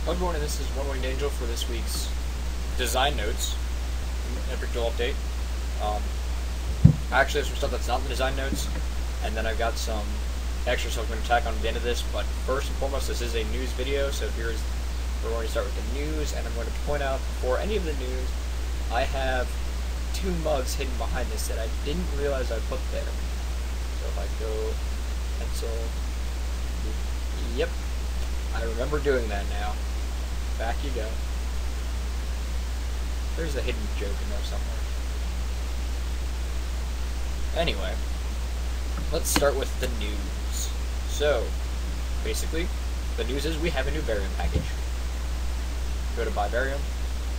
Hello everyone, and this is One Winged Angel for this week's design notes, EpicDuel update. I actually have some stuff that's not in the design notes, and then I've got some extra stuff I'm going to tack on at the end of this, but first and foremost, this is a news video, so we're going to start with the news, and I'm going to point out, for any of the news, I have 2 mugs hidden behind this that I didn't realize I put there. So if I go pencil, yep, I remember doing that now. Back you go. There's a hidden joke in there somewhere. Anyway, let's start with the news. So, basically, the news is we have a new barium package. Go to buy barium.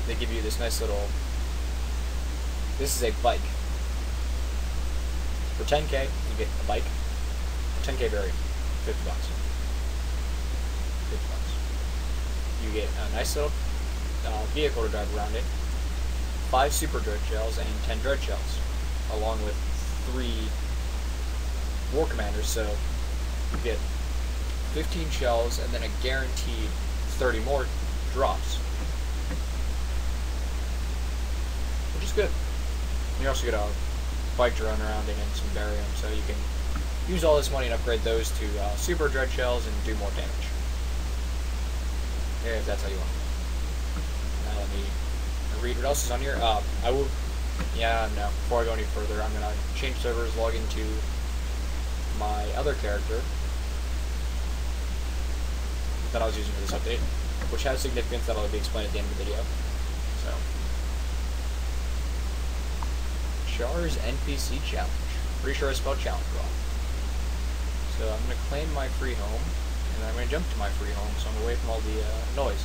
They give you this nice little... This is a bike. For 10k, you get a bike. 10k barium. 50 bucks. 50 bucks. You get a nice little vehicle to drive around in, 5 super dread shells, and 10 dread shells, along with 3 war commanders, so you get 15 shells and then a guaranteed 30 more drops, which is good. You also get a bike to run around in and some barium, so you can use all this money and upgrade those to super dread shells and do more damage. If that's how you want it. Now let me read what else is on here. Before I go any further, I'm going to change servers, log into my other character that I was using for this update, which has significance that will be explained at the end of the video. So, Char's NPC Challenge. Pretty sure I spelled challenge wrong. So I'm going to claim my free home. And I'm going to jump to my free home, so I'm away from all the noise.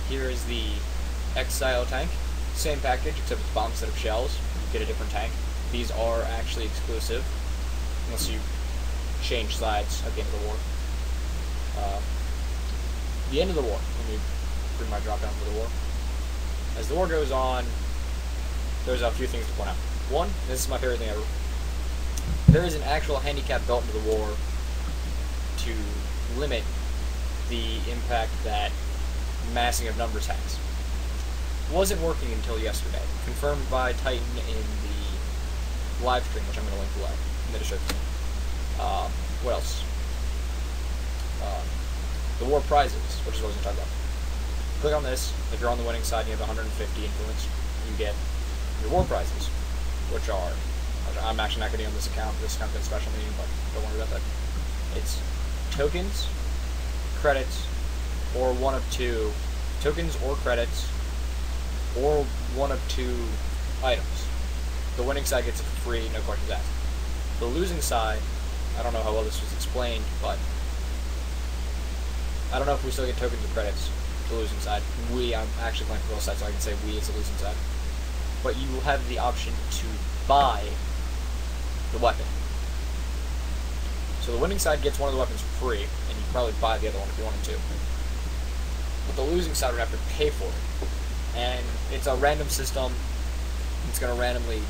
Here is the Exile tank. Same package, except it's bombs instead of shells. You get a different tank. These are actually exclusive, unless you change sides at the end of the war. The end of the war. Let me bring my drop down for the war. As the war goes on, there's a few things to point out. One, this is my favorite thing ever. There is an actual handicap built into the war to limit the impact that massing of numbers has. Wasn't working until yesterday. Confirmed by Titan in the live stream, which I'm going to link below in the description. What else? The war prizes, which is what I was going to talk about. Click on this. If you're on the winning side and you have 150 influence, you get your war prizes, which are... I'm actually not going to be on this account. This account's got a special meeting, but don't worry about that. It's tokens, credits, or one of 2 tokens or credits, or one of 2 items. The winning side gets it for free, no questions asked. The losing side, I don't know how well this was explained, but I don't know if we still get tokens or credits for the losing side. I'm actually playing for both sides, so I can say we is the losing side. But you will have the option to buy the weapon. So the winning side gets one of the weapons for free, and you can probably buy the other one if you wanted to. But the losing side would have to pay for it. And it's a random system. It's going to randomly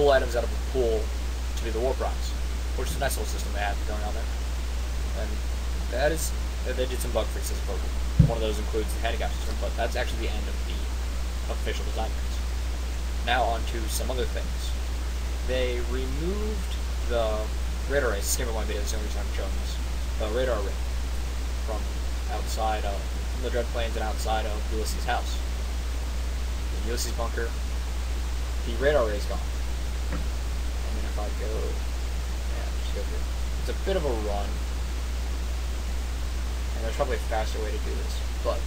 pull items out of a pool to do the war prize, which is a nice little system they have going on there. And that is, they did some bug fixes. One of those includes the handicap system, but that's actually the end of the official design phase. Now on to some other things. They removed the radar array. Skip my video, that's the only reason I'm showing this. The radar array from outside of the Dread Plains and outside of Ulysses' house. In Ulysses' bunker, the radar array is gone. And then if I go, just go through. It's a bit of a run, and there's probably a faster way to do this, but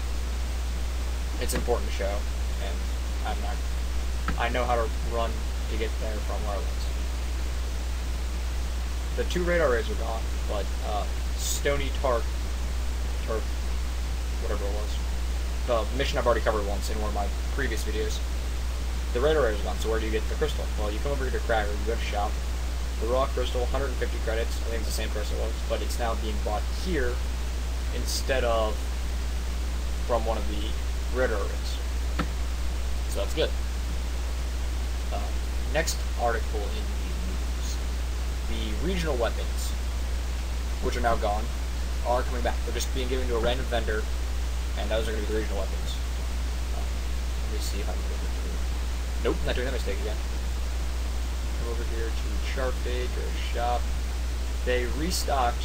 it's important to show, and I know how to run to get there from where I was. The 2 radar arrays are gone, but Stony Tark, whatever it was, the mission I've already covered once in one of my previous videos, the radar arrays are gone, so where do you get the crystal? Well, you come over here to Cracker, you go to shop, the raw crystal, 150 credits, I think it's the same price it was, but it's now being bought here instead of from one of the radar arrays. So that's good. Next article in the news. The regional weapons, which are now gone. are coming back. They're just being given to a random vendor, and those are going to be the regional weapons. Let me see if I can get over to... Nope, not doing that mistake again. Come over here to Charfade, go to shop. They restocked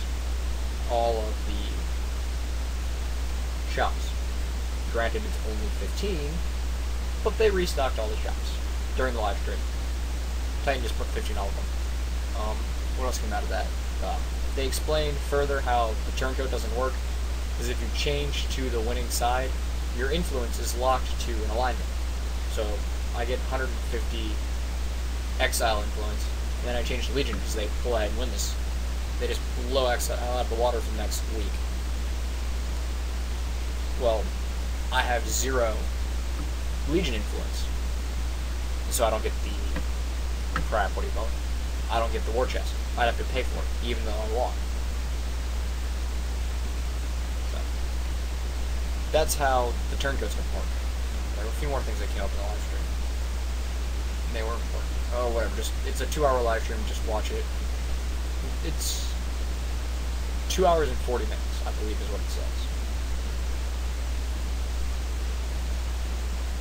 all of the shops. Granted, it's only 15, but they restocked all the shops during the live stream. Titan just put 15 all of them. What else came out of that? They explained further how the turncoat doesn't work, because if you change to the winning side, your influence is locked to an alignment. So I get 150 Exile influence, and then I change to Legion because they pull ahead and win this. They just blow Exile out of the water for the next week. Well, I have 0 Legion influence, so I don't get the crap, what do you call it? I don't get the war chest. I'd have to pay for it, even though I won. So, that's how the turncoat's going to work. There were a few more things that came up in the live stream. And they were important. Oh, whatever. It's a 2-hour live stream. Just watch it. It's 2 hours and 40 minutes, I believe is what it says.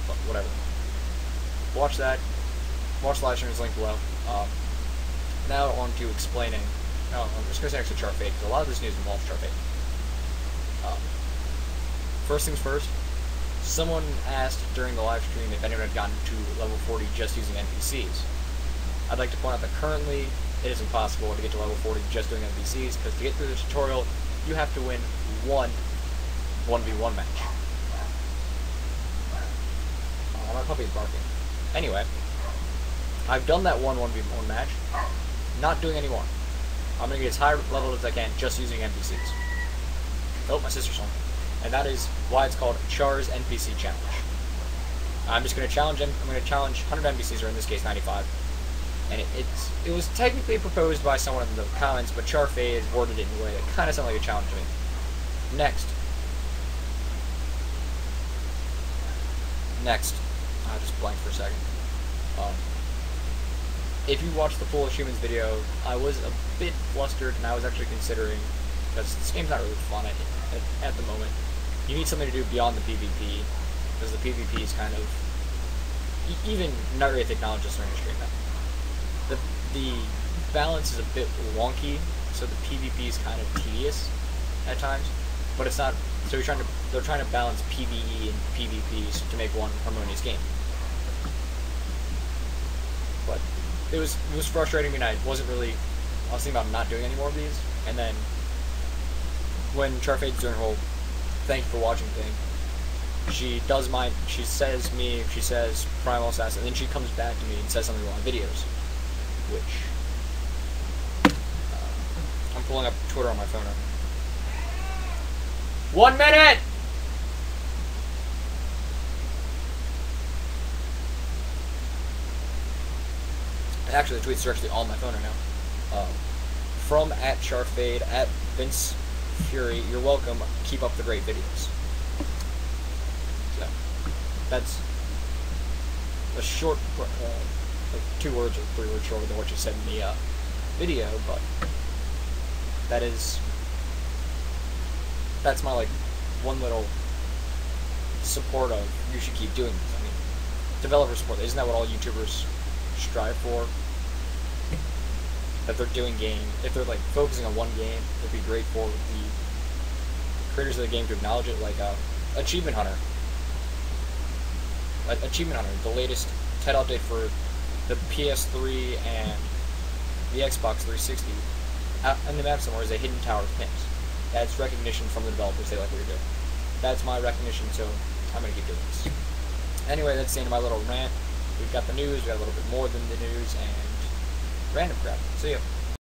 But whatever. Watch that. Watch the live stream. It's linked below. Now on to explaining. No, I'm just going to say actually Charfade, because a lot of this news involves Charfade. First things first. Someone asked during the live stream if anyone had gotten to level 40 just using NPCs. I'd like to point out that currently it is impossible to get to level 40 just doing NPCs, because to get through the tutorial, you have to win one 1v1 match. Oh, my puppy is barking. Anyway, I've done that one 1v1 match, not doing any more. I'm going to get as high level as I can just using NPCs. Oh, my sister's home. And that is why it's called Char's NPC Challenge. I'm just going to challenge 100 NPCs, or in this case 95. And it was technically proposed by someone in the comments, but Charfade worded it in a way that kind of sounded like a challenge to me. Next. I just blanked for a second. If you watched the Foolish Humans video, I was a bit flustered, and I was actually considering, because this game's not really fun at the moment, you need something to do beyond the PvP, because the PvP is kind of, even not really technologists are in the stream now. The balance is a bit wonky, so the PvP is kind of tedious at times, but it's not, so they're trying to balance PvE and PvPs to make one harmonious game. But it was frustrating me, and I was thinking about not doing any more of these, and then when Charfade's doing her whole thank you for watching thing, she says Primal Assassin, and then she comes back to me and says something about my videos, which, I'm pulling up Twitter on my phone now. 1 minute! Actually, the tweets are actually on my phone right now. From @Charfade, @Vince Fury, you're welcome. Keep up the great videos. So, that's a short, like 2 words or 3 words shorter than what you said in the video, but that's my like one little support of you should keep doing this. I mean, developer support. Isn't that what all YouTubers strive for? That they're doing if they're like focusing on one game, it'd be great for the creators of the game to acknowledge it, like Achievement Hunter. Achievement Hunter, the latest TED update for the PS3 and the Xbox 360. On the map somewhere is a hidden tower of pimps. That's recognition from the developers. They like what you're doing. That's my recognition, so I'm gonna keep doing this. Anyway, that's the end of my little rant. We've got the news. We got a little bit more than the news and random crap. See ya.